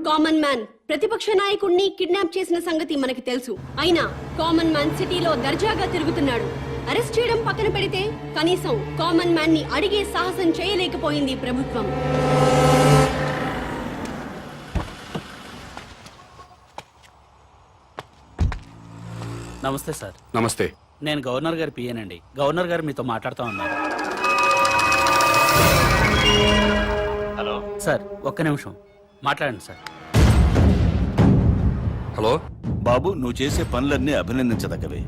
Common man ప్రతిపక్ష నాయకుడిని kidnap చేసిన సంగతి మనకి తెలుసు. అయినా కామన్ మ్యాన్ సిటీలో దర్జాగా తిరుగుతున్నాడు. అరెస్ట్ చేయడం పక్కన పెడితే కనీసం కామన్ మ్యాన్ ని అడిగే సాహసం చేయలేకపోయింది ప్రభుత్వం. నమస్తే సార్. నమస్తే. నేను గవర్నర్ గారి పిఏనండి. గవర్నర్ గారు మీతో మాట్లాడుతూ ఉన్నారు. హలో సార్, ఒక్క నిమిషం మాట్లాడండి సార్. హలో బాబు, నువ్వు చేసే పనులన్నీ అభినందించదగ్గవే.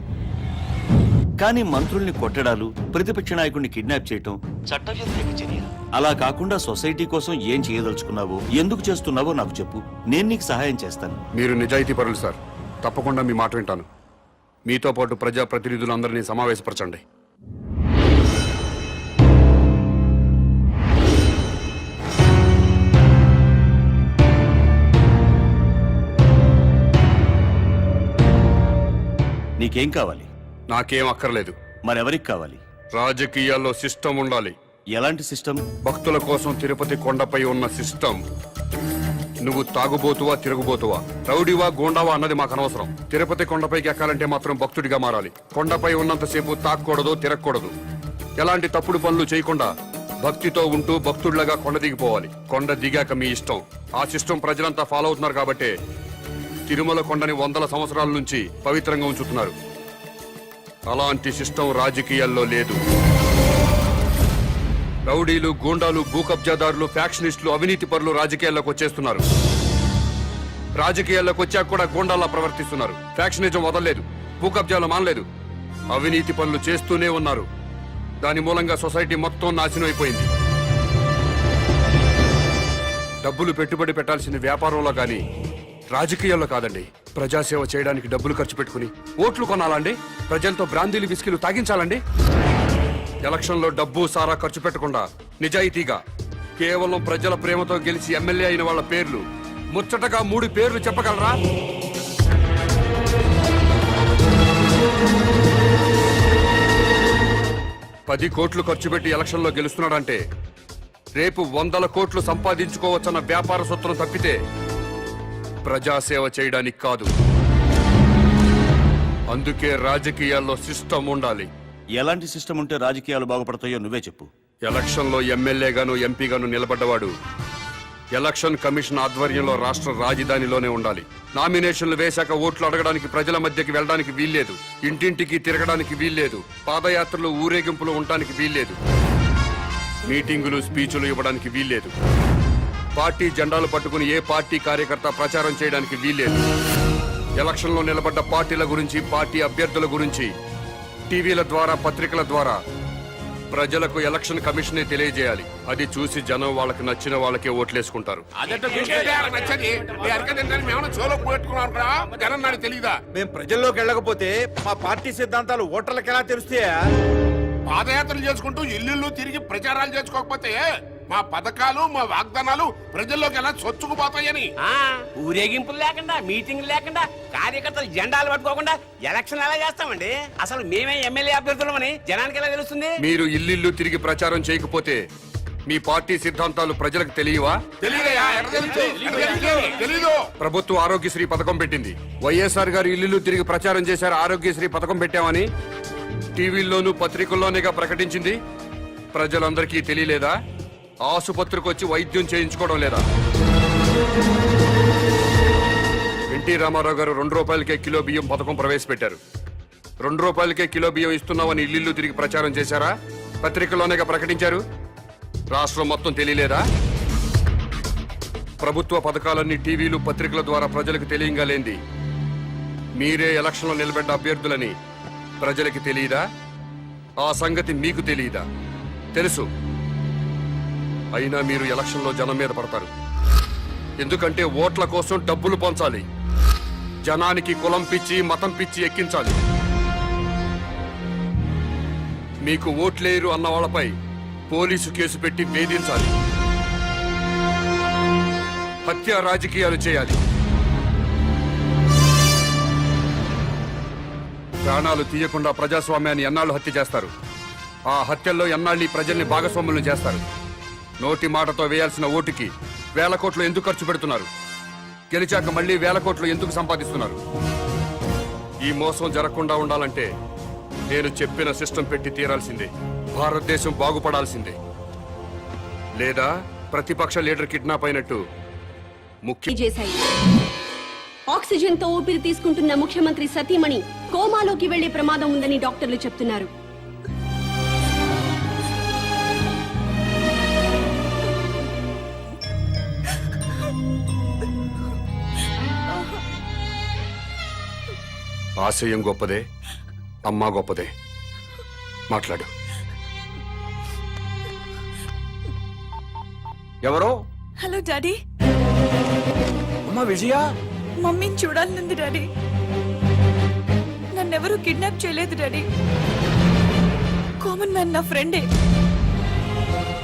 కానీ మంత్రుల్ని కొట్టడాలు, ప్రతిపక్ష నాయకుడిని కిడ్నాప్ చేయటం చట్టవ్యతిరేక చర్య. అలా కాకుండా సొసైటీ కోసం ఏం చేయదలుచుకున్నావో, ఎందుకు చేస్తున్నావో నాకు చెప్పు. నేను నీకు సహాయం చేస్తాను. మీరు నిజాయితీ పరులు సార్. తప్పకుండా మీ మాట వింటాను. మీతో పాటు ప్రజా ప్రతినిధులందరినీ సమావేశపరచండి. నీకేం కావాలి? నాకేం అక్కర్లేదు. మరెవరికి కావాలి? రాజకీయాల్లో సిస్టమ్ ఉండాలి. ఎలాంటి సిస్టమ్? భక్తుల కోసం తిరుపతి కొండపై ఉన్న సిస్టమ్. నువ్వు తాగుబోతువా, తిరుగుబోతువా, రౌడీవా, గోండావా అన్నది మాకు అనవసరం. తిరుపతి కొండపైకి ఎక్కాలంటే మాత్రం భక్తుడిగా మారాలి. కొండపై ఉన్నంతసేపు తాక్కూడదు, తిరగకూడదు. ఎలాంటి తప్పుడు పనులు చేయకుండా భక్తితో ఉంటూ భక్తుడిలాగా కొండ దిగిపోవాలి. కొండ దిగాక మీ ఇష్టం. ఆ సిస్టమ్ ప్రజలంతా ఫాలో అవుతున్నారు కాబట్టే తిరుమల కొండని 100 సంవత్సరాల నుంచి పవిత్రంగా ఉంచుతున్నారు. అలాంటి సిస్టమ్ రాజకీయాల్లో లేదు. రౌడీలు, గూండాలు, భూకబ్జాదారులు, ఫ్యాక్షనిస్టులు, అవినీతి పరులు రాజకీయాల్లోకి వచ్చేస్తున్నారు. రాజకీయాల్లోకి వచ్చాక కూడా గూండాల్లా ప్రవర్తిస్తున్నారు. ఫ్యాక్షనిజం వదలలేదు, భూకబ్జాలు మానలేదు, అవినీతి పనులు చేస్తూనే ఉన్నారు. దాని మూలంగా సొసైటీ మొత్తం నాశనం అయిపోయింది. డబ్బులు పెట్టుబడి పెట్టాల్సిన వ్యాపారంలో కానీ రాజకీయాల్లో కాదండి. ప్రజాసేవ చేయడానికి డబ్బులు ఖర్చు పెట్టుకుని ఓట్లు కొనాలండి? ప్రజలతో బ్రాందీలు, విస్కీలు తాగించాలండి? ఎలక్షన్లో డబ్బు సారా ఖర్చు పెట్టకుండా నిజాయితీగా కేవలం ప్రజల ప్రేమతో గెలిచి ఎమ్మెల్యే అయిన వాళ్ళ పేర్లు ముచ్చటగా 3 పేర్లు చెప్పగలరా? పది కోట్లు ఖర్చు పెట్టి ఎలక్షన్లో గెలుస్తున్నాడంటే రేపు 100 కోట్లు సంపాదించుకోవచ్చన్న వ్యాపార సూత్రం తప్పితే ప్రజాసేవ చేయడానికి కాదు. అందుకే రాజకీయాల్లో సిస్టమ్ ఉండాలి. ఎలాంటి సిస్టమ్ ఉంటే రాజకీయాలు బాగుపడతాయో నువ్వే చెప్పు. ఎలక్షన్లో ఎమ్మెల్యేగాను, ఎంపీగాను నిలబడ్డవాడు ఎలక్షన్ కమిషన్ ఆధ్వర్యంలో రాష్ట్ర రాజధానిలోనే ఉండాలి. నామినేషన్లు వేశాక ఓట్లు అడగడానికి ప్రజల మధ్యకి వెళ్ళడానికి వీల్లేదు. ఇంటింటికి తిరగడానికి వీల్లేదు. పాదయాత్రలు, ఊరేగింపులు ఉండడానికి వీల్లేదు. మీటింగులు, స్పీచులు ఇవ్వడానికి వీల్లేదు. పార్టీ జెండాలు పట్టుకుని ఏ పార్టీ కార్యకర్త ప్రచారం చేయడానికి వీల్లేదు. ఎలక్షన్లో నిలబడ్డ పార్టీల గురించి, పార్టీ అభ్యర్థుల గురించి టీవీల ద్వారా, పత్రికల ద్వారా ప్రజలకు ఎలక్షన్ కమిషనే తెలియజేయాలి. అది చూసి జనం వాళ్ళకి నచ్చిన వాళ్ళకే ఓట్లేసుకుంటారు. మేము ప్రజల్లోకి వెళ్ళకపోతే మా పార్టీ సిద్ధాంతాలు ఓటర్లకు ఎలా తెలుస్తాయా? పాదయాత్రలు చేసుకుంటూ ఇల్లు తిరిగి ప్రచారాలు చేసుకోకపోతే మా పథకాలు, మా వాగ్దానాలు ప్రజల్లోకి ఎలా చొచ్చుకుపోతాయని. ఊరేగింపులు లేకుండా, మీటింగ్లు లేకుండా, కార్యకర్తలు జెండాలు పట్టుకోకుండా ఎలక్షన్ ఎలా చేస్తామండి? అసలు మేమే ఎమ్మెల్యే అభ్యర్థులమని జనానికి ఎలా తెలుస్తుంది? మీరు ఇల్లు తిరిగి ప్రచారం చేయకపోతే మీ పార్టీ సిద్ధాంతాలు ప్రజలకు తెలియవా? తెలీదు. ప్రభుత్వం ఆరోగ్యశ్రీ పథకం పెట్టింది. వైఎస్ఆర్ గారు ఇల్లు తిరిగి ప్రచారం చేశారు. ఆరోగ్యశ్రీ పథకం పెట్టామని టీవీల్లోనూ పత్రికల్లోనేగా ప్రకటించింది. ప్రజలందరికీ తెలియలేదా? ఆసుపత్రికి వచ్చి వైద్యం చేయించుకోవడం లేదా? ఎన్టీ రామారావు గారు 2 రూపాయలకే కిలో బియ్యం పథకం ప్రవేశపెట్టారు. 2 రూపాయలకే కిలో బియ్యం ఇస్తున్నామని ఇల్లు తిరిగి ప్రచారం చేశారా? పత్రికల్లోనేగా ప్రకటించారు. రాష్ట్రం మొత్తం తెలియలేదా? ప్రభుత్వ పథకాలన్నీ టీవీలు, పత్రికల ద్వారా ప్రజలకు తెలియంగా లేంది మీరే ఎలక్షన్లో నిలబడ్డ అభ్యర్థులని ప్రజలకి తెలియదా? ఆ సంగతి మీకు తెలియదా? తెలుసు. అయినా మీరు ఎలక్షన్లో జనం మీద పడతారు. ఎందుకంటే ఓట్ల కోసం డబ్బులు పంచాలి. జనానికి కులం పిచ్చి, మతం పిచ్చి ఎక్కించాలి. మీకు ఓట్లేరు అన్న వాళ్ళపై పోలీసు కేసు పెట్టి వేధించాలి. హత్య రాజకీయాలు చేయాలి. ప్రాణాలు తీయకుండా ప్రజాస్వామ్యాన్ని ఎన్నాళ్ళు హత్య చేస్తారు? ఆ హత్యల్లో ఎన్నాళ్ళీ ప్రజల్ని భాగస్వాములను చేస్తారు. నోటి మాటతో వేయాల్సిన ఓటుకి వేల కోట్లు ఎందుకు ఖర్చు పెడుతున్నారు? గెలిచాక మళ్ళీ వేల కోట్లు ఎందుకు సంపాదిస్తున్నారు? ఈ మోసం జరగకుండా ఉండాలంటే నేను చెప్పిన సిస్టమ్ పెట్టి తీరాల్సిందే. భారతదేశం బాగుపడాల్సిందే. లేదా ప్రతిపక్ష లీడర్ కిడ్నాప్ అయినట్టు ముఖ్య చేశాయి. ఆక్సిజన్ తో ఊపిరి తీసుకుంటున్న ముఖ్యమంత్రి సతీమణి కోమాలోకి వెళ్లే ప్రమాదం ఉందని డాక్టర్లు చెప్తున్నారు. ఆశయం గొప్పదే, అమ్మా గొప్పదే. మాట్లాడు. ఎవరో హలో డాడీ. అమ్మా విజయ. మమ్మీని చూడాలనుంది డాడీ. నన్నెవరూ కిడ్నాప్ చేయలేదు డాడీ. కామన్ మ్యాన్ నా ఫ్రెండే.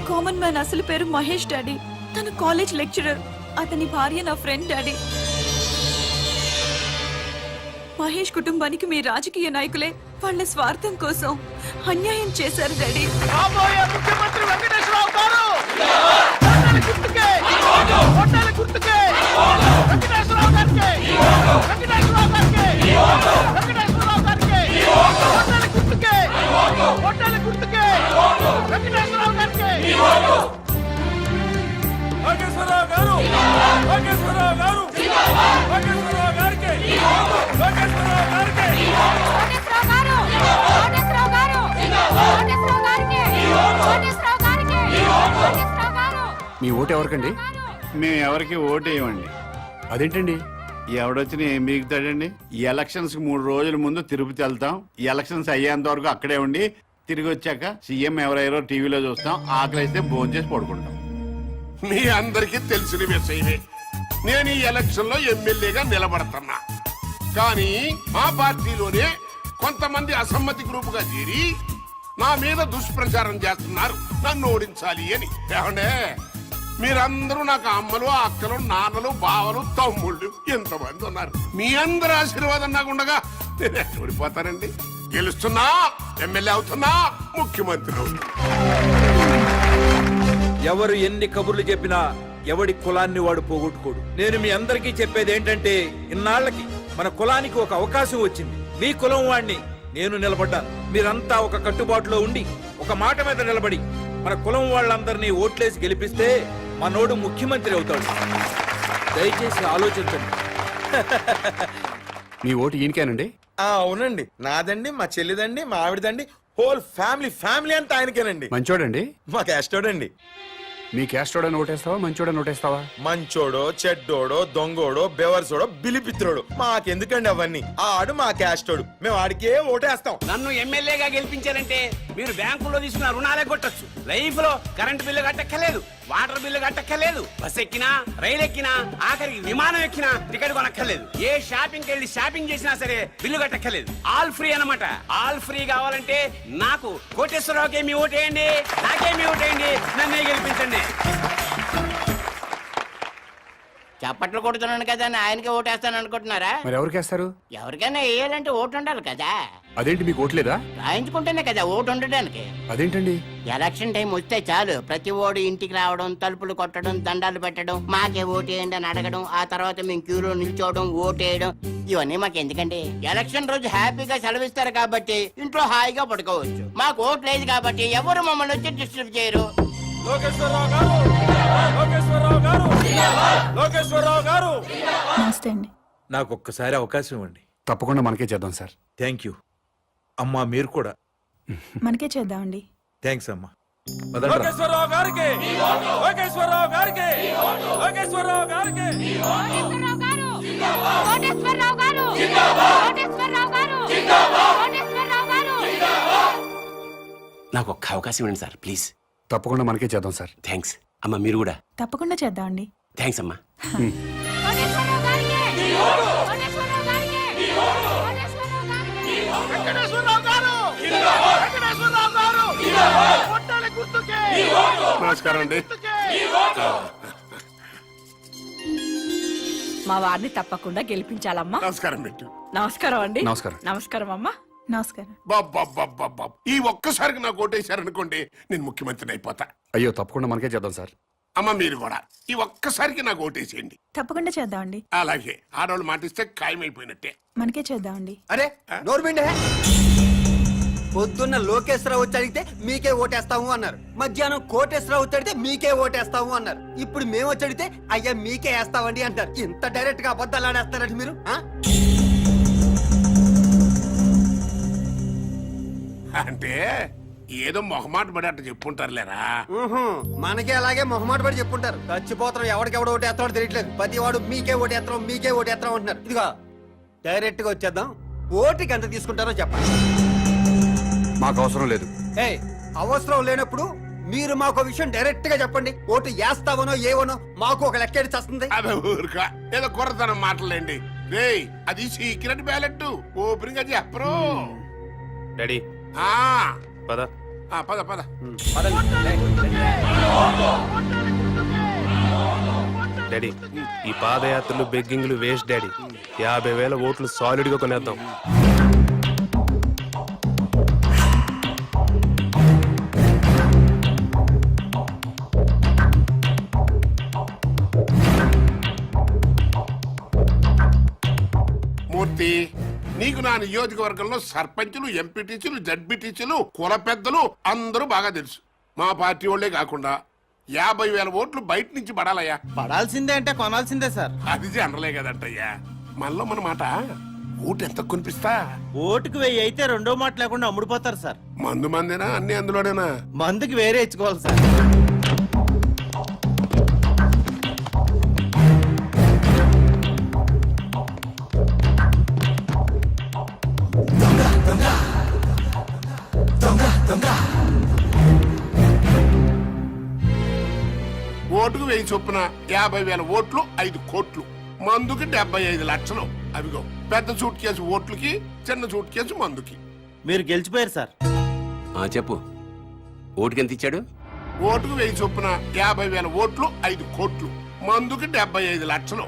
కామన్ మ్యాన్ అసలు పేరు మహేష్ డాడీ. తన కాలేజ్ లెక్చరర్. అతని భార్య నా ఫ్రెండ్ డాడీ. మహేష్ కుటుంబానికి మీ రాజకీయ నాయకులే వాళ్ళ స్వార్థం కోసం అన్యాయం చేశారు డాడీ. ముఖ్యమంత్రి వెంకటేశ్వరరావు గారు మీ ఓటు ఎవరికండి? మేము ఎవరికి ఓటేయమండి. అదేంటండి? ఎవడొచ్చినా ఏం మిగుతాడండి? ఈ ఎలక్షన్స్ 3 రోజుల ముందు తిరుపతి వెళ్తాం. ఈ ఎలక్షన్స్ అయ్యేంత వరకు అక్కడే ఉండి తిరిగి వచ్చాక సీఎం ఎవరెవరో టీవీలో చూస్తాం. ఆకలిస్తే భోజనం చేసి పడుకుంటాం. మీ అందరికీ తెలిసిన విషయమే. నేను ఈ ఎలక్షన్ లో ఎమ్మెల్యేగా నిలబడుతున్నా. కానీ మా పార్టీలోనే కొంతమంది అసమ్మతి గ్రూపుగా చేరి నా మీద దుష్ప్రచారం చేస్తున్నారు, నన్ను ఓడించాలి అని. ఏమండే, మీరందరూ నాకు అమ్మలు, అక్కలు, నాన్నలు, బావలు, తమ్ముళ్ళు ఎంతమంది ఉన్నారు. మీ అందరి ఆశీర్వాదం నాకు ఉండగా నేను ఎక్కడ ఓడిపోతానండి? గెలుస్తున్నా, ఎమ్మెల్యే అవుతున్నా, ముఖ్యమంత్రి అవుతున్నా. ఎవరు ఎన్ని కబుర్లు చెప్పినా ఎవడి కులాన్ని వాడు పోగొట్టుకోడు. నేను మీ అందరికీ చెప్పేది ఏంటంటే, ఇన్నాళ్లకి మన కులానికి ఒక అవకాశం వచ్చింది. మీ కులం వాడిని నేను నిలబడ్డాను. మీరంతా ఒక కట్టుబాటులో ఉండి ఒక మాట మీద నిలబడి మన కులం వాళ్ళందరినీ ఓట్లేసి గెలిపిస్తే మనోడు ముఖ్యమంత్రి అవుతాడు. దయచేసి ఆలోచించండి. మీ ఓటు ఈయనకేనండి? అవునండి, నాదండి, మా చెల్లిదండి, మా ఆవిడదండి, హోల్ ఫ్యామిలీ అంతా ఆయనకేనండి. మంచోడండి? మా క్యాస్టోడండి. మీ క్యాస్టోడని ఓటేస్తావా, మంచోడని ఓటేస్తావా? మంచోడో, చెడ్డోడో, దొంగోడో, బెవర్సోడో, బిలిపిత్రోడు మాకెందుకండి అవన్నీ? ఆడు మా క్యాస్టోడు, మేము ఆడికే ఓటేస్తాం. నన్ను ఎమ్మెల్యేగా గెలిపించారంటే మీరు బ్యాంకులో తీసుకున్న రుణాలే కొట్టచ్చు. లైఫ్ లో కరెంట్ బిల్లు కట్టక్కర్లేదు, వాటర్ బిల్లు కట్టక్కర్లేదు, బస్ ఎక్కినా, రైలు ఎక్కినా, ఆఖరికి విమానం ఎక్కినా టికెట్ కొనక్కర్లేదు. ఏ షాపింగ్ వెళ్ళి షాపింగ్ చేసినా సరే బిల్లు కట్టక్కర్లేదు. ఆల్ ఫ్రీ అన్నమాట. ఆల్ ఫ్రీ కావాలంటే నాకు కోటేశ్వరరావుకే మీ ఓటేయండి, నాకే మీ ఓటేయండి, నన్నే గెలిపించండి. చప్పట్లు కొడుతున్నాను కదా అని ఆయనకి ఓటేస్తాను అనుకుంటున్నారా? మరి ఎవరికేస్తారు? ఎవరికైనా వేయాలంటే ఓటు ఉండాలి కదా. అదేంటి, మీకు ఓట్లేదా? రాయించుకుంటేనే కదా ఓటు ఉండడానికి. అదేంటండి? ఎలక్షన్ టైం వస్తే చాలు ప్రతి ఓడు ఇంటికి రావడం, తలుపులు కొట్టడం, దండాలు పెట్టడం, మాకే ఓటేయండి అని అడగడం, ఆ తర్వాత మేము క్యూలో నిల్చోవడం, ఓటేయడం, ఇవన్నీ మాకు ఎందుకండి? ఎలక్షన్ రోజు హ్యాపీగా సెలవిస్తారు కాబట్టి ఇంట్లో హాయిగా పడుకోవచ్చు. మాకు ఓటు లేదు కాబట్టి ఎవరు మమ్మల్ని వచ్చి డిస్టర్బ్ చేయరు. నమస్తే అండి. నాకు ఒక్కసారి అవకాశం ఇవ్వండి. తప్పకుండా మనకే చేద్దాం సార్. థ్యాంక్ యూ అమ్మా. మీరు కూడా మనకే చేద్దామండి. థ్యాంక్స్ అమ్మా. లోకేశ్వరరావు గారికి, లోకేశ్వరరావు గారికి, లోకేశ్వరరావు గారికి. నాకు ఒక్క అవకాశం ఇవ్వండి సార్, ప్లీజ్. తప్పకుండా మనకే చేద్దాం సార్. థ్యాంక్స్ అమ్మా. మీరు కూడా తప్పకుండా చేద్దామండి. థ్యాంక్స్ అమ్మా. నమస్కారం అండి. మా వారిని తప్పకుండా గెలిపించాలమ్మా. నమస్కారం పెట్టు. నమస్కారం అండి. నమస్కారం. నమస్కారం అమ్మా. నమస్కారం. బాబ్ ఈ ఒక్కసారికి నాకు ఓటేశారనుకోండి, నేను ముఖ్యమంత్రిని అయిపోతా. అయ్యో, తప్పకుండా మనకే చేద్దాం సార్. అమ్మ మీరు కూడా ఈ ఒక్కసారికి నాకు ఓటేసేయండి. తప్పకుండా చేద్దామండి. అలాగే ఆడవాళ్ళు మాటిస్తే ఖాయమైపోయినట్టే. మనకే చేద్దామండి. అరే నోర్మిండే పొద్దున్న లోకేశ్వరరావు వచ్చి అడిగితే మీకే ఓటేస్తాము అన్నారు. మధ్యాహ్నం కోటేశ్వరరావు వచ్చి అడిగితే మీకే ఓటేస్తాము అన్నారు. ఇప్పుడు మేము వచ్చి అడిగితే అయ్యా మీకే వేస్తామండి అంటారు. ఇంత డైరెక్ట్ గా అబద్ధాలు ఆడేస్తారండి మీరు. అంటే ఏదో మొహమాట పడి అట్ట చెప్పుంటారులేరా. మనకే అలాగే మొహమాట పడి చెప్పుంటారు. చచ్చిపోతాం ఎవడికెవడు ఓటేస్తాడో తెలియట్లేదు. ప్రతి వాడు మీకే ఓటేస్తాం మీకే ఓటేస్తాం అంటున్నారు. ఇదిగో డైరెక్ట్ గా వచ్చేద్దాం. ఓటుకి ఎంత తీసుకుంటారో చెప్పండి. మాకు అవసరం లేదు. అవసరం లేనప్పుడు మీరు మాకు విషయం డైరెక్ట్ గా చెప్పండి. ఓటు వేస్తావనో ఏవనో మాకు ఒక లెక్క వస్తుంది. అదే ఊరుకా ఏదో కుర్రతనం మాటలేండి. రేయ్ అది సీక్రెట్ బ్యాలెట్ ఓపెన్ గా చెప్పరు. డాడీ ఆ పద పద పద. డాడీ ఈ పాదయాత్రలు బెగ్గింగ్లు వేస్ట్ డాడీ. 50,000 ఓట్లు సాలిడ్ గా కొనేద్దాం. మూర్తి నీకు నా నియోజకవర్గంలో సర్పంచులు ఎంపీటీసీలు జడ్పీటీసీలు కుల పెద్దలు అందరూ బాగా తెలుసు. మా పార్టీ వాళ్ళే కాకుండా 50,000 ఓట్లు బయట నుంచి పడాలయ్యా. పడాల్సిందే అంటే కొనాల్సిందే సార్. అది జనరలే కదంటయ్యా. మనలో మన మాట ఓటు ఎంత కొనిపిస్తా. ఓటుకు 1000 అయితే రెండో మాట లేకుండా అమ్ముడుపోతారు సార్. మందు మందేనా అన్ని అందులోనేనా? మందుకి వేరే ఇచ్చుకోవాలి సార్. ఓటుకు 1000 చొప్పున 50,000 ఓట్లు 5 కోట్లు. మందుకి 75 లక్షలు. అవిగో పెద్ద సూట్ కేసు ఓట్లకి చిన్న సూట్ కేసు మందుకి. మీరు గెలిచిపోయారు సార్. చెప్పు ఓటుకి ఎంత ఇచ్చాడు? ఓటుకు 1000 చొప్పున 50,000 ఓట్లు 5 కోట్లు. మందుకి 75 లక్షలు.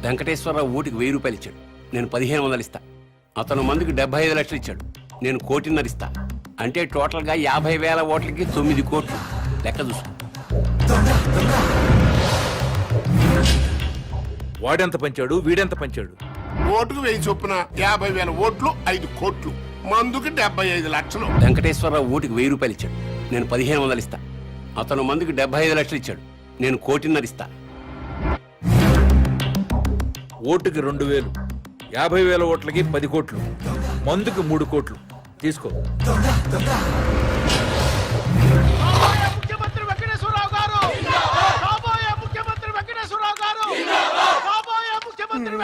వెంకటేశ్వరరావు ఓటుకి 1000 రూపాయలు ఇచ్చాడు. నేను 1,500 ఇస్తా. అతను మందుకి 75 లక్షలు ఇచ్చాడు. నేను 1,50,000 ఇస్తా. అంటే టోటల్ గా 50,000 ఓట్లకి 9 కోట్లు. లెక్క చూసుకో. వాడెంత పంచాడు వీడెంత పంచాడు? ఓటుకు 1000 చొప్పున 50,000 ఓట్లు 5 కోట్లు. మందుకి 75 లక్షలు. వెంకటేశ్వరరావు ఓటుకి 1000 రూపాయలు ఇచ్చాడు. నేను 1,500 ఇస్తా. అతను మందుకి 75 లక్షలు ఇచ్చాడు. నేను 1,50,000 ఇస్తా. ఓటుకి 2,000, 50,000 ఓట్లకి 10 కోట్లు, మందుకి 3 కోట్లు. తీసుకో. ముఖ్యమంత్రి వెంకటేశ్వరరావు గారు కాబోయే ముఖ్యమంత్రి వెంకటేశ్వరరావు గారు కాబోయే ముఖ్యమంత్రి.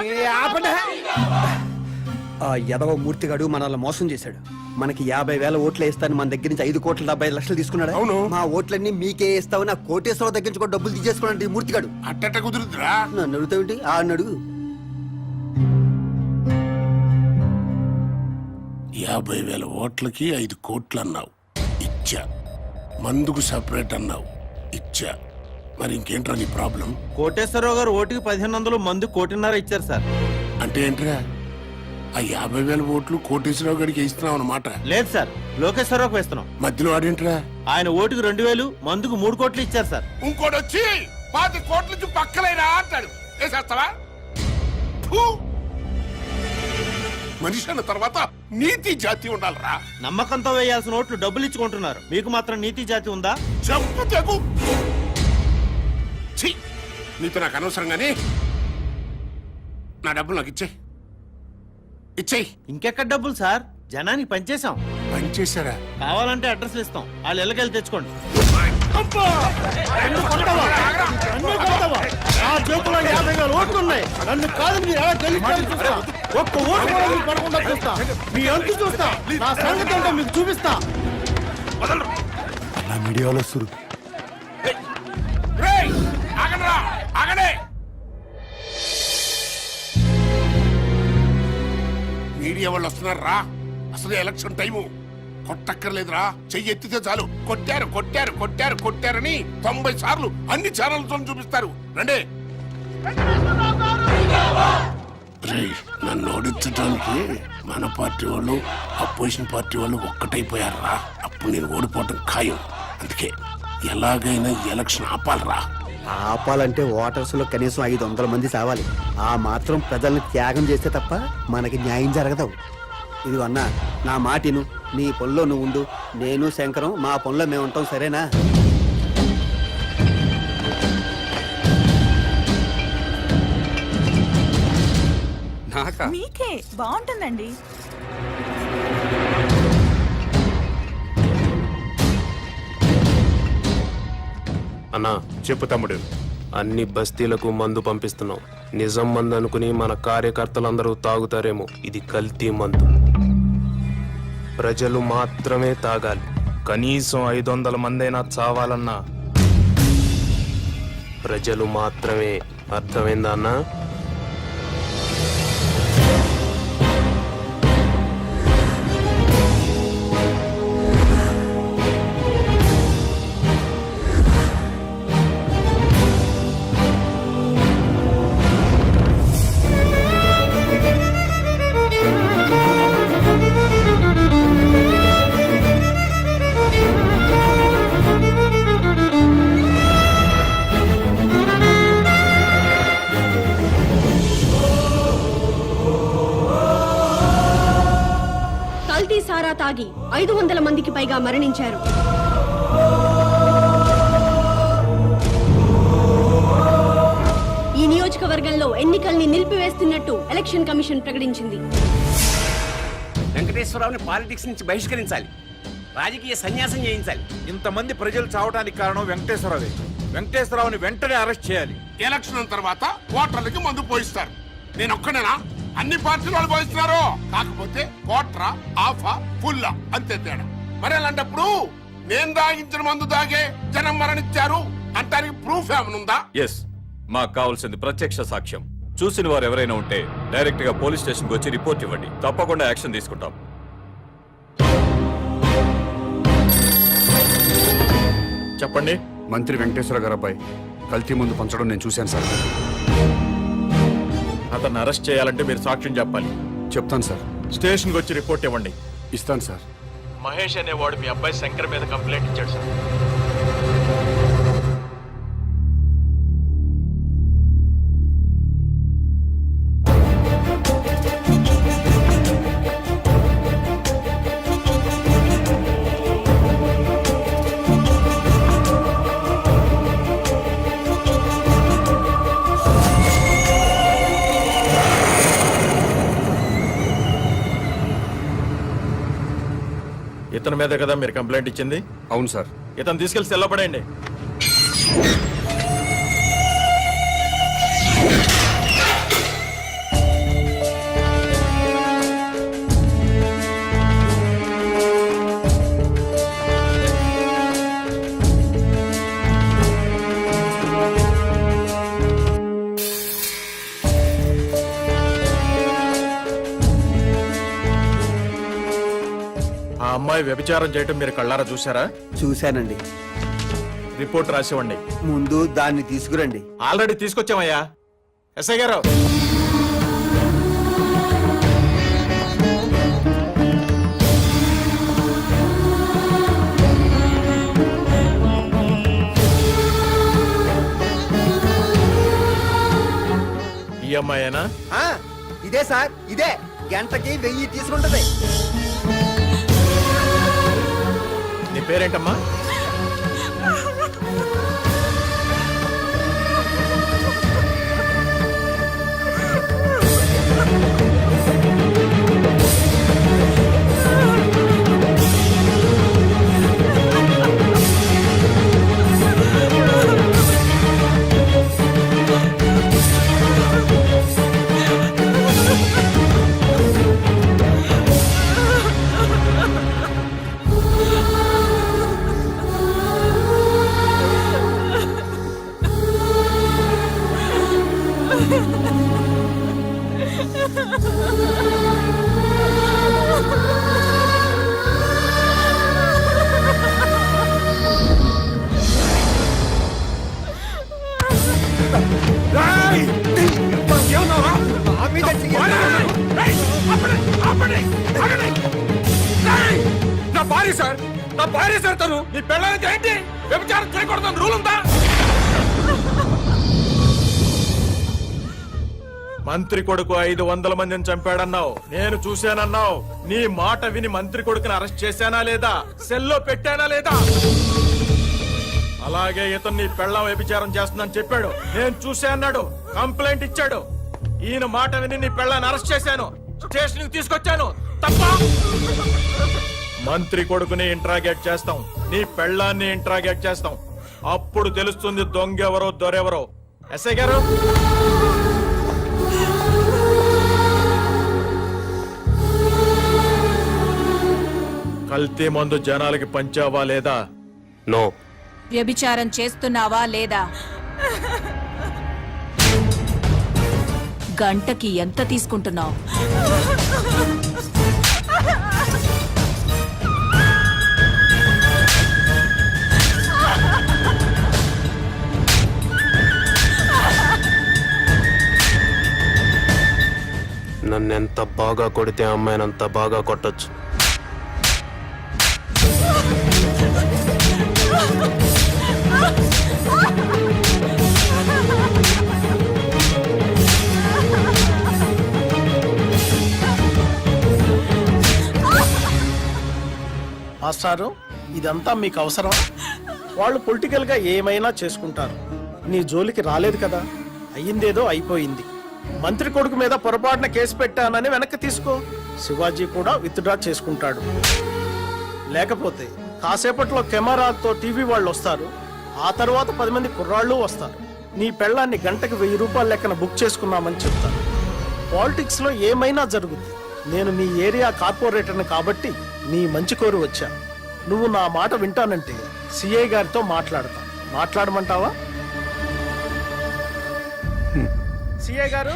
ఆ యదవ మూర్తిగాడు మనల్ని మోసం చేశాడు. మనకి 50,000 ఓట్లు వేస్తాను మన దగ్గర నుంచి 5,75,00,000 తీసుకున్నాడు. అవును. మా ఓట్లన్నీ మీకే ఇస్తావు. నా కోటేశ్వరరావు దగ్గర నుంచి కూడా డబ్బులు తీసేసుకున్నాడు ఈ మూర్తిగాడు. అట్టట కుదురుద్రా. నన్ను అడుగుతావేంటి? ఆ అడుగు. 50,000 ఓట్లకి 5 కోట్లు అన్నావు, ఇచ్చా. మందుకు సపరేట్ అన్నావు, ఇచ్చా. మరి ఇంకేంట్రా నీ ప్రాబ్లం? కోటేశ్వరరావు గారు ఓటుకి 1,500, మందు 1,50,000 ఇచ్చారు సార్. అంటే ఏంట్రా? ఆ 50,000 ఓట్లు కోటేశ్వరరావు గడికి ఇస్తున్నావు అన్నమాట. లేదు సార్, లోకేశ్వరరావుకి వేస్తున్నాం. మధ్యలో ఆడేంట్రా? ఆయన ఓటుకు 2,000, మందుకు 3 కోట్లు ఇచ్చారు సార్. ఇంకోటి వచ్చి 10 కోట్ల నుంచి పక్కలేరా అంటాడు. వేసేస్తావా? మనిషి అన్న తర్వాత నీతి జాతి ఉండాలరా. నమ్మకంతో వేయాల్సిన ఓట్లు డబ్బులు ఇచ్చుకుంటున్నారు. మీకు మాత్రం నీతి జాతి ఉందా? చెప్పు తెగు. ఛీ, నీతో నాకు అనవసరం గానీ నా డబ్బులు నాకు ఇచ్చేయి. ఇచ్చేయి. ఇంకెక్కడ డబ్బులు సార్? జనానికి పనిచేసాం. పనిచేశారా? కావాలంటే అడ్రస్ ఇస్తాం. వాళ్ళు ఎల్లకెళ్ళి తెచ్చుకోండి. నన్ను కాదు మీరు ఎలా గెలిచారు? ఒక్క ఓటు కూడా మీకు పడకుండా చూస్తా. మీ అంతు చూస్తా. నా సంగతి ఏంటో మీకు చూపిస్తా. నా మీడియాలో సురు. ఆగండిరా, ఆగండి. మీడియా వాళ్ళు వస్తున్నారు రా. అసలు ఎలక్షన్ టైము. కొట్టక్కర్లేదురా. చెయ్యి ఎత్తితే చాలు కొట్టారు కొట్టారు కొట్టారు కొట్టారని 90 సార్లు అన్ని ఛానల్తో చూపిస్తారు. రండి. నన్ను ఓడించడానికి మన పార్టీ వాళ్ళు అపోజిషన్ పార్టీ వాళ్ళు ఒక్కటైపోయారా. అప్పుడు నేను ఓడిపోవటం ఖాయం. అందుకే ఎలాగైనా ఎలక్షన్ ఆపాలరా. ఆపాలంటే ఓటర్స్ లో కనీసం 500 మంది సావాలి. ఆ మాత్రం ప్రజల్ని త్యాగం చేస్తే తప్ప మనకి న్యాయం జరగదు. ఇది అన్నా, నా మాటిను, నీ పనిలో నువ్వు ఉండు, నేను శంకరం మా పనిలో మేము ఉంటాం, సరేనా? నాకా? మీకే బాగుంటుందండి. అన్నా చెప్పు తమ్ముడు. అన్ని బస్తీలకు మందు పంపిస్తున్నాం. నిజం మందు అనుకుని మన కార్యకర్తలందరూ తాగుతారేమో. ఇది కల్తీ మందు. ప్రజలు మాత్రమే తాగాలి. కనీసం 500 మందైనా చావాలన్నా ప్రజలు మాత్రమే. అర్థమైందా అన్నా? కల్తీ సారా తాగి 500 మందికి పైగా మరణించారు. ఈ నియోజకవర్గంలో ఎన్నికల్ని నిలిపివేస్తున్నట్టు ఎలక్షన్ కమిషన్ ప్రకటించింది. వెంకటేశ్వరరావుని పాలిటిక్స్ నుంచి బహిష్కరించాలి. రాజకీయ సన్యాసం చేయించాలి. ఇంతమంది ప్రజలు చావడానికి కారణం వెంకటేశ్వరరావే. వెంకటేశ్వరరావుని వెంటనే అరెస్ట్ చేయాలి. ఎలక్షన్ తర్వాత ఓటర్లకి మందు పోయిస్తారు. నేను ఒక్కనేనా? అన్ని పార్టీల వాళ్ళు పోయిస్తున్నారు. కాకపోతే కోట్రా, ఆఫా, ఫుల్లా అంతే తేడా. మరి అలాంటప్పుడు నేను దాగించిన మందు దాగే జనం మరణించారు అంటానికి ప్రూఫ్ ఏమనుందా? ఎస్, మాకు కావాల్సింది ప్రత్యక్ష సాక్ష్యం. చూసిన వారు ఎవరైనా ఉంటే డైరెక్ట్ గా పోలీస్ స్టేషన్ కి వచ్చి రిపోర్ట్ ఇవ్వండి. తప్పకుండా యాక్షన్ తీసుకుంటాం. చెప్పండి. మంత్రి వెంకటేశ్వర గారు అబ్బాయి కల్తీ మందు పంచడం నేను చూశాను సార్. అతన్ని అరెస్ట్ చేయాలంటే మీరు సాక్ష్యం చెప్పాలి. చెప్తాను సార్. స్టేషన్ కి వచ్చి రిపోర్ట్ ఇవ్వండి. ఇస్తాను సార్. మహేష్ అనేవాడు మీ అబ్బాయి శంకర్ మీద కంప్లైంట్ ఇచ్చాడు సార్. ఇతని మీద కదా మీరు కంప్లైంట్ ఇచ్చింది? అవును సార్. ఇతను తీసుకెళ్లి సెల్లో పడేయండి. ఆ అమ్మాయి వ్యభిచారం చేయటం మీరు కళ్ళారా చూసారా? చూశానండి. రిపోర్ట్ రాసివ్వండి. ముందు దాన్ని తీసుకురండి. ఆల్రెడీ తీసుకొచ్చామయ్యా. ఎస్ఐ గారు, ఈ అమ్మాయేనా? ఇదే సార్, ఇదే. గంటకి 1000 తీసుకుంటది. నీ పేరేంటమ్మా? నా భార్య సార్, నా భార్య సరితను నీ పెళ్ళానికి ఏంటి వ్యభిచారం చేయకూడదని రూల్ ఉందా? మంత్రి కొడుకు 500 మందిని చంపాడన్నావు, నేను చూశానన్నావు. నీ మాట విని మంత్రి కొడుకుని అరెస్ట్ చేశానా లేదా, సెల్లో పెట్టానా లేదా? అలాగే ఇతను నీ పెళ్ళం వ్యభిచారం చేస్తుందని చెప్పాడు, నేను చూసా అన్నాడు, కంప్లైంట్ ఇచ్చాడు. ఈయన మాట విని నీ పెళ్ళాన్ని అరెస్ట్ చేశాను, స్టేషన్ తీసుకొచ్చాను. తప్ప? మంత్రి కొడుకుని ఇంట్రాగేట్ చేస్తాం, నీ పెళ్ళాన్ని ఇంట్రాగేట్ చేస్తాం. అప్పుడు తెలుస్తుంది దొంగెవరో దొరెవరో. ఎస్ఐ గారు, కల్తీ మందు జనాలకి పంచావా లేదా? నో. వ్యభిచారం చేస్తున్నావా లేదా? గంటకి ఎంత తీసుకుంటున్నావు? నన్నెంత బాగా కొడితే అమ్మాయినంత బాగా కొట్టొచ్చు. మాస్టారు, ఇదంతా మీకు అవసరం? వాళ్ళు పొలిటికల్ గా ఏమైనా చేసుకుంటారు, నీ జోలికి రాలేదు కదా. అయ్యిందేదో అయిపోయింది. మంత్రి కొడుకు మీద పొరపాటున కేసు పెట్టానని వెనక్కి తీసుకో. శివాజీ కూడా విత్డ్రా చేసుకుంటాడు. లేకపోతే కాసేపట్లో కెమెరాతో టీవీ వాళ్ళు వస్తారు, ఆ తర్వాత 10 మంది కుర్రాళ్ళు వస్తారు. నీ పెళ్ళాన్ని గంటకు 1000 రూపాయల లెక్కన బుక్ చేసుకున్నామని చెప్తారు. పాలిటిక్స్ లో ఏమైనా జరుగుతుంది. నేను మీ ఏరియా కార్పొరేటర్ని కాబట్టి నీ మంచి కోరి వచ్చా. నువ్వు నా మాట వింటానంటే సిఐ గారితో మాట్లాడతా. మాట్లాడమంటావా? సిఐ గారు,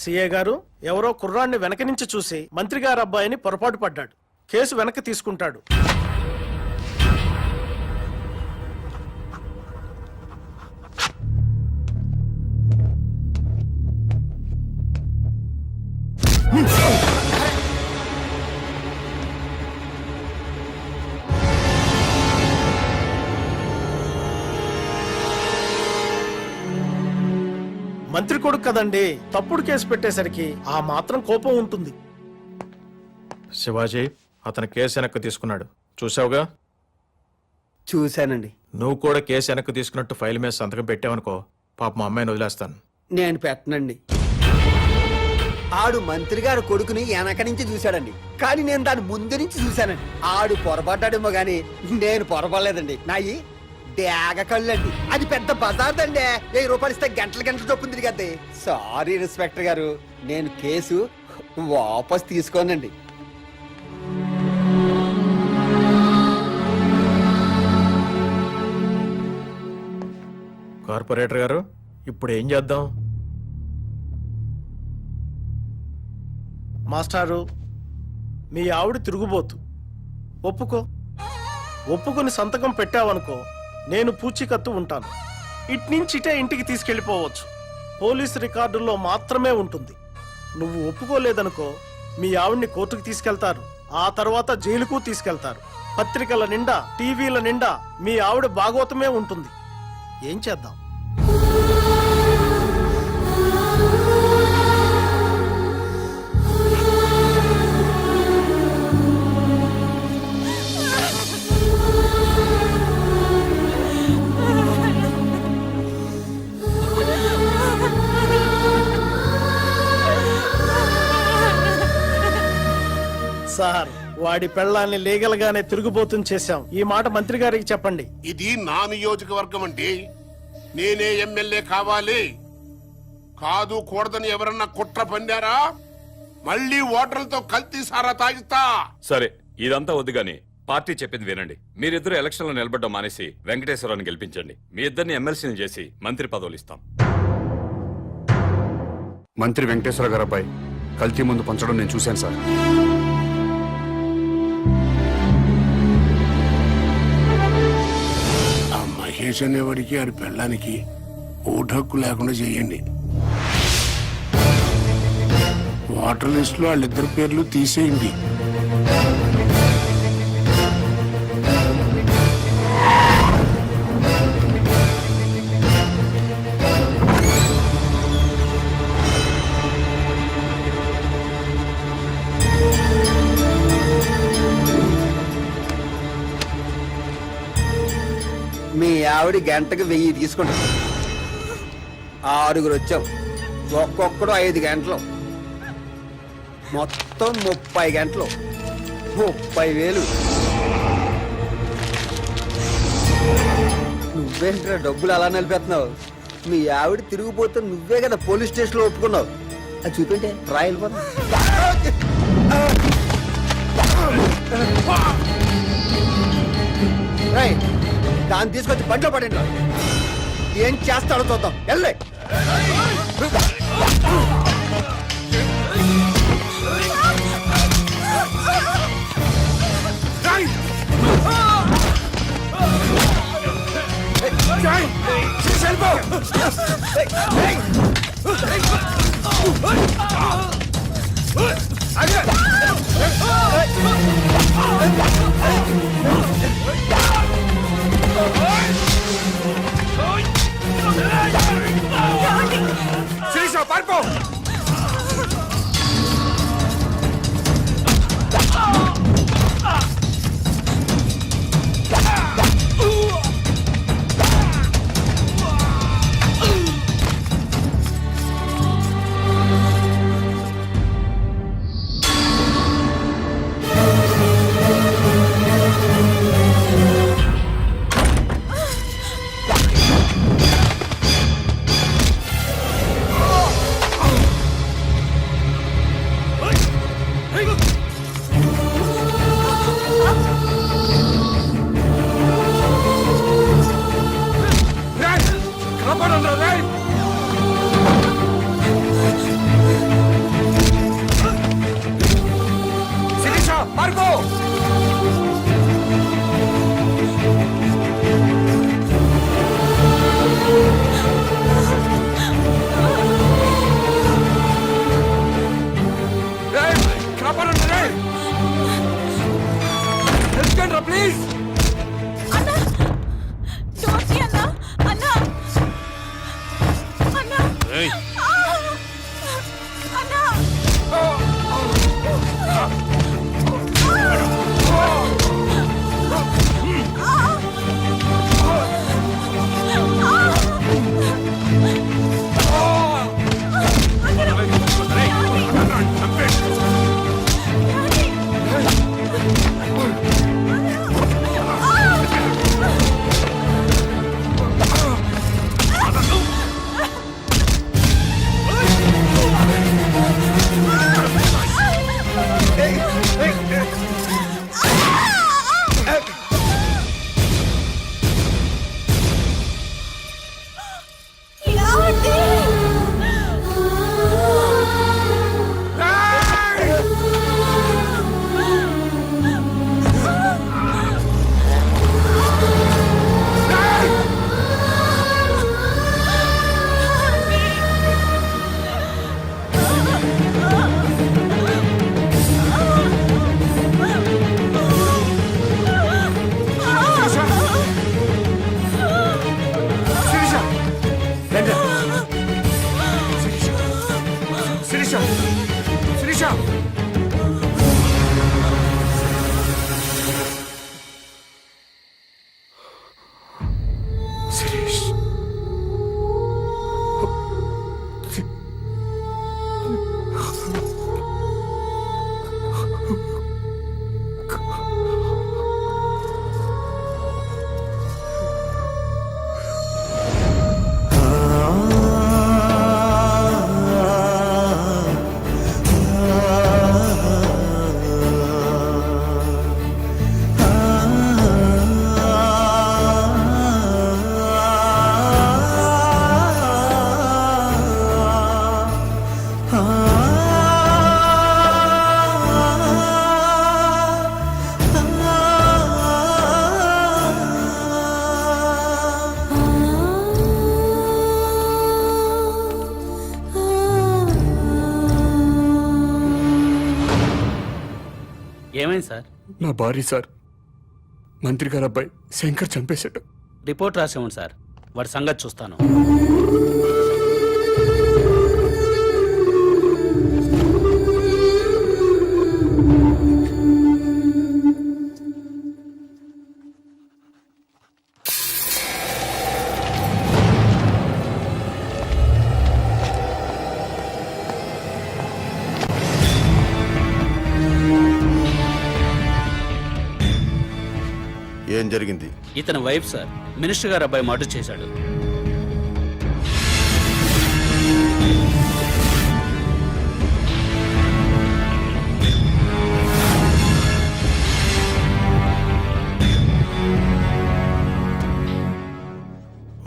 సిఐ గారు, ఎవరో కుర్రాన్ని వెనక నుంచి చూసి మంత్రి గారి అబ్బాయిని పొరపాటు పడ్డాడు, కేసు వెనక్కి తీసుకుంటాడు. మంత్రి కొడుకు కదండి, తప్పుడు కేసు పెట్టేసరికి ఆ మాత్రం కోపం ఉంటుంది. శివాజీ, అతను కేసు వెనక్కి తీసుకున్నాడు, చూసావుగా? చూశానండి. నువ్వు కూడా కేసు వెనక్కి తీసుకున్నట్టు ఫైల్ మీద సంతకం పెట్టావనుకో, పాప మా అమ్మాయిని వదిలేస్తాను. నేను పెట్టనండి. ఆడు మంత్రి గారు కొడుకుని వెనక నుంచి చూశాడండి, కానీ నేను దాని ముందు నుంచి చూశానండి. ఆడు పొరపడ్డాడేమో గాని నేను పొరపడలేదండి. నాయి డేగ కళ్ళండి. అది పెద్ద బజార్ దండి. 1000 రూపాయలు ఇస్తే గంటల గంటలు చొప్పున తిరిగద్ది. సారీ ఇన్స్పెక్టర్ గారు, నేను కేసు వాపస్ తీసుకోనండి. కార్పొరేటర్ గారు, ఇప్పుడు ఏం చేద్దాం? మాస్టారు, మీ ఆవిడ తిరుగుబోతు. ఒప్పుకొని సంతకం పెట్టావనుకో, నేను పూచీకత్తు ఉంటాను. ఇట్నుంచిటే ఇంటికి తీసుకెళ్లిపోవచ్చు. పోలీసు రికార్డుల్లో మాత్రమే ఉంటుంది. నువ్వు ఒప్పుకోలేదనుకో, మీ ఆవిడ్ని కోర్టుకు తీసుకెళ్తారు, ఆ తర్వాత జైలుకు తీసుకెళ్తారు. పత్రికల నిండా, టీవీల నిండా మీ ఆవిడ భాగవతమే ఉంటుంది. ఏం చేద్దాం? సార్, వాడి పెళ్ళాన్ని లీగల్ గానే తిరుగుబోతుని చేశాం. ఈ మాట మంత్రి గారికి చెప్పండి. ఇది నా నియోజకవర్గం అండి. నేనే ఎమ్మెల్యే కావాలి. కాదు కూడదని ఎవరన్నా కుట్ర పన్నారా, మళ్ళీ ఓటర్లతో కల్తీ సారా తాగిస్తా. సరే, ఇదంతా వద్దు గాని పార్టీ చెప్పింది వినండి. మీరిద్దరు ఎలక్షన్ లో నిలబడ్డం మానేసి వెంకటేశ్వరరావుని గెలిపించండి. మీ ఇద్దరిని ఎమ్మెల్సీని చేసి మంత్రి పదవులు ఇస్తాం. మంత్రి వెంకటేశ్వర గారిపై కల్తీ మందు పంచడం నేను చూశాను సార్. ఆ మహేష్ అనేవాడికి ఆడి పెళ్ళానికి ఓటు హక్కు లేకుండా చేయండి. ఓటర్ లిస్ట్ లో వాళ్ళిద్దరి పేర్లు తీసేయండి. ఆవిడ గంటకు 1000 తీసుకుంటాం. 6 వచ్చాం, ఒక్కొక్కడు 5 గంటలు, మొత్తం 30 గంటలు, 30,000. నువ్వేంట్రా డబ్బులు అలా నిలిపేస్తున్నావు? మీ ఆవిడ తిరిగిపోతే నువ్వే కదా పోలీస్ స్టేషన్ లో ఒప్పుకున్నావు. అది చూపింటే రాయలు పోతా. దాన్ని తీసుకొచ్చి బండిలో పడండి. ఏం చేస్తాడో చూద్దాం. వెళ్ళే పారిపో. ప్లీజ్ అన్నా, డోంట్ బి అన్నా. అన్నా, అన్నా, అన్నా. ఏమైంది సార్? నా భార్య సార్, మంత్రి గారు అబ్బాయి శంకర్ చంపేశాడు. రిపోర్ట్ రాసేవండి సార్, వాడి సంగతి చూస్తాను. ఏం జరిగింది? ఇతని వైఫ్ సార్, మినిస్టర్ గారు అబ్బాయి మర్డర్ చేశాడు.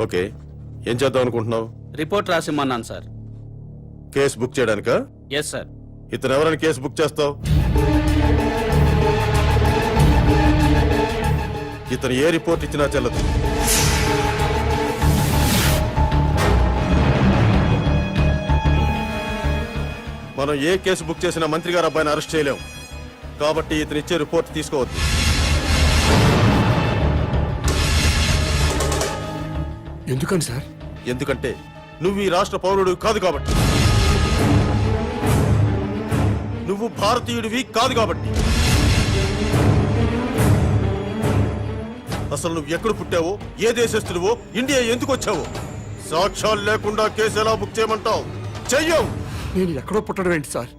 ఓకే, ఏం చేద్దాం అనుకుంటున్నావు? రిపోర్ట్ రాసిమ్మన్నాను సార్. కేసు బుక్ చేయడానికా? Yes sir. ఇతను ఎవరైనా కేసు బుక్ చేస్తావు? ఇతను ఏ రిపోర్ట్ ఇచ్చినా చెల్లదు. మనం ఏ కేసు బుక్ చేసినా మంత్రి గారు అబ్బాయిని అరెస్ట్ చేయలేం. కాబట్టి ఇతను ఇచ్చే రిపోర్ట్ తీసుకోవద్దు. ఎందుకని సార్? ఎందుకంటే నువ్వు ఈ రాష్ట్ర పౌరుడు కాదు కాబట్టి. నువ్వు భారతీయుడివి కాదు కాబట్టి. అసలు నువ్వు ఎక్కడ పుట్టావో, ఏ దేశస్తుడివో, ఇండియా ఎందుకు వచ్చావో సాక్ష్యాలు లేకుండా కేసు ఎలా బుక్ చేయమంటావు? చెయ్యవు. నేను ఎక్కడో పుట్టడం ఏంటి సార్?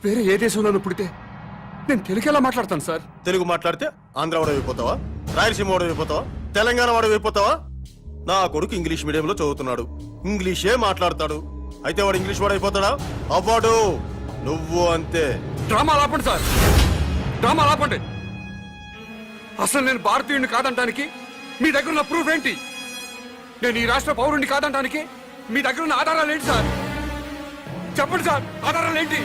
వేరే ఏ దేశంలోనూ పుడితే నేను తెలుగు ఎలా మాట్లాడతాను సార్? తెలుగు మాట్లాడితే ఆంధ్ర వాడైపోతావా? రాయలసీమ వాడైపోతావా? తెలంగాణ వాడైపోతావా? నా కొడుకు ఇంగ్లీష్ మీడియంలో చదువుతున్నాడు, ఇంగ్లీషే మాట్లాడతాడు. అయితే వాడు ఇంగ్లీష్ వాడైపోతాడా? అవ్వాడు. నువ్వు అంతే. డ్రామా ఆపండి సార్, డ్రామా ఆపండి. అసలు నేను భారతీయుడిని కాదంటానికి మీ దగ్గర ఉన్న ప్రూఫ్ ఏంటి? నేను ఈ రాష్ట్ర పౌరుడిని కాదంటానికి మీ దగ్గర ఉన్న ఆధారాలు ఏంటి సార్? చెప్పండి సార్, ఆధారాలు ఏంటి?